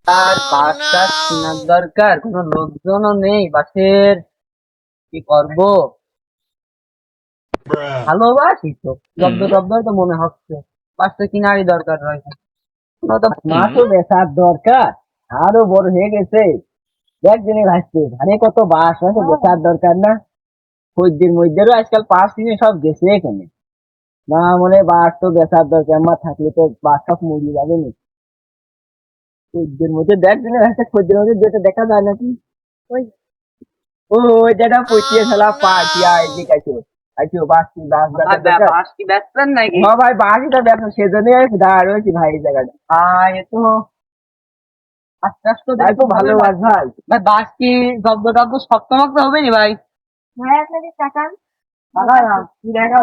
আর বাসটা কেনার দরকার, কোনো লোকজনও নেই বাসের, কি করব? ভালোবাসি তো, জব্দ জব্দ তো মনে হচ্ছে বাসটা কিনারই দরকার রয়েছে। কোনো তো মাছও বেচার দরকার, আরো বড় হয়ে গেছে। একদিনে ভাসছে ধানে কত বাস আছে, বেচার দরকার না? খদ্দের মধ্যেরও আজকাল পাঁচ দিনে সব গেছে এখানে। না মনে বাস তো বেচার দরকার, আমার থাকলে তো বাস সব মরিয়ে যাবে না। খদ্দের মধ্যে দেখ দিনে ভাসছে, খদ্দের মধ্যে যেটা দেখা যায় নাকি ওই ওই যেটা পচিয়ে ফেলা পাটিয়া এদিকে আইছো আইছো বাস কি বাস বেচার দরকার। বাস কি বেচবেন নাকি? হ্যাঁ ভাই, বাসই তো ব্যবসা, সেজন্যই আমি দাঁড় রয়েছি ভাই এই জায়গাটা। এ তো আস্তে আস্তে ভাই তো ভালো বাস ভাই। ভাই, বাস কি জব্দ টব্দ শক্ত মক্ত হবে নি ভাই? ভাই আপনাদের টাকা কি দেখা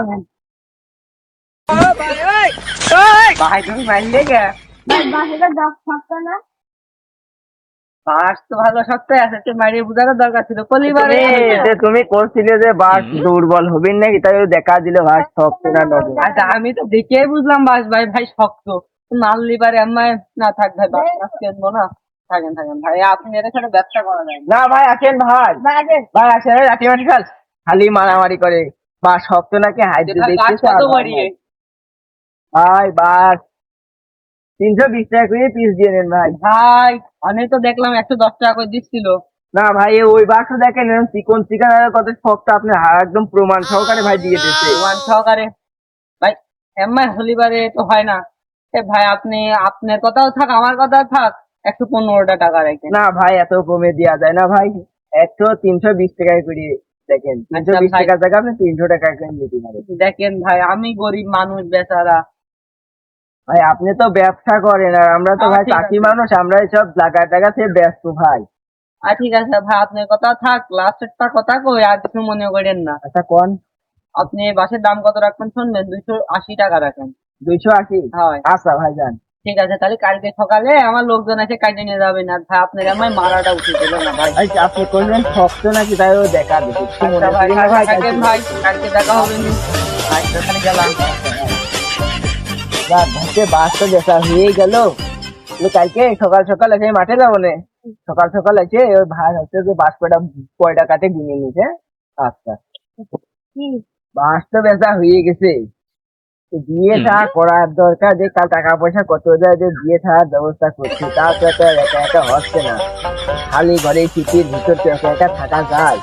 ভাই তুমি মাইলে গে, ভাই বাসাটা দশ সপ্তাহ না। বাস তো ভালো শক্ত আছে, তুই মারিয়ে বুঝানোর দরকার ছিল কলিবারে। তুমি করছিলে যে বাস দুর্বল হবে নাকি, তাই দেখা দিলে বাস শক্ত না নরম। আচ্ছা আমি তো দেখেই বুঝলাম বাস ভাই ভাই শক্ত, মারলি পারে আমায়। না থাক ভাই, বাস টাস কিনবো না। থাকেন থাকেন ভাই, আপনি এর সাথে ব্যবসা করা যায় না। না ভাই আসেন ভাই, ভাই আগে ভাই আসেন, রাতি মাটি খাল খালি মারামারি করে। বাস শক্ত নাকি হাইট যে ভাই, বাস দেখতেছে। কত বাড়িয়ে? ভাই বাস 320 টাকা করে পিস দিয়ে নেন ভাই। ভাই আমি তো দেখলাম 110 টাকা করে দিচ্ছিল। না ভাই ওই বাসও দেখেন এরকম চিকন চিকন আর কত শক্ত, আপনি একদম প্রমাণ সহকারে ভাই দিয়ে দিচ্ছে। ওয়ান সহকারে ভাই, এমআই হলিবারে তো হয় না। এ ভাই আপনি, আপনার কথাও থাক আমার কথাও থাক, 115 টাকা রাখেন। না ভাই এত কমে দেওয়া যায় না ভাই, 320 টাকায় করে দেখেন। আচ্ছা 320 ভাই। টাকার জায়গা আপনি 300 টাকা করে দিতে পারেন। দেখেন ভাই, আমি গরিব মানুষ বেচারা। ভাই আপনি তো ব্যবসা করেন আর আমরা তো ভাই ঠিক চাষি আছে। মানুষ, আমরা সব জায়গা টাকা থেকে ব্যস্ত ভাই। ঠিক আছে ভাই, আপনার কথা থাক, লাস্টেরটা কথা কই, আর কিছু মনে করেন না। আচ্ছা কোন? আপনি বাসের দাম কত রাখবেন শুনবেন? 280 টাকা রাখেন। 280? হয়। আচ্ছা ভাই যান। ঠিক আছে, তাহলে কালকে সকালে আমার লোকজন এসে কাটে নিয়ে যাবেন। আর ভাই আপনার আমায় মারাটা উচিত ছিল না ভাই। আচ্ছা আপনি করলেন শক্ত নাকি, তাই ও দেখা দেখি কি মনে আচ্ছা ভাই, করি না ভাই। থাকেন ভাই, কালকে দেখা হবে নি। আচ্ছা তাহলে গেলাম। ভাইকে বাস তো দেখা হয়ে গেল। কালকে সকাল সকাল এসে মাঠে যাবো না, সকাল সকাল এসে ওই ভাই হচ্ছে যে বাস কয়টা কাটে গুনে নিছে। আচ্ছা কি বাস তো বেচা হয়ে গেছে, তো বিয়ে থা করার দরকার, যে কাল টাকা পয়সা কত যায় যে বিয়ে থাকার ব্যবস্থা করছি, তা তো একটা একা একা হচ্ছে না। খালি ঘরে শীতের ভিতর তো একা একা থাকা যায়।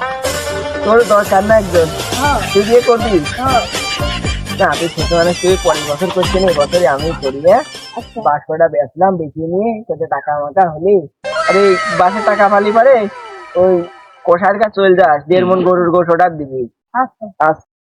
তোর দরকার না একজন, তুই বিয়ে করবি? না তুই ছোট মানুষ, তুই পরের বছর করছিস, এই বছরে আমি করি। হ্যাঁ বাস কটা বেচলাম, বেশি নিয়ে কত টাকা মাকা হলি, আরে বাসের টাকা পালি পারে ওই কষার কাছে চল যাস, 1.5 মণ গরুর গোশ ওটা দিবি। আচ্ছা আচ্ছা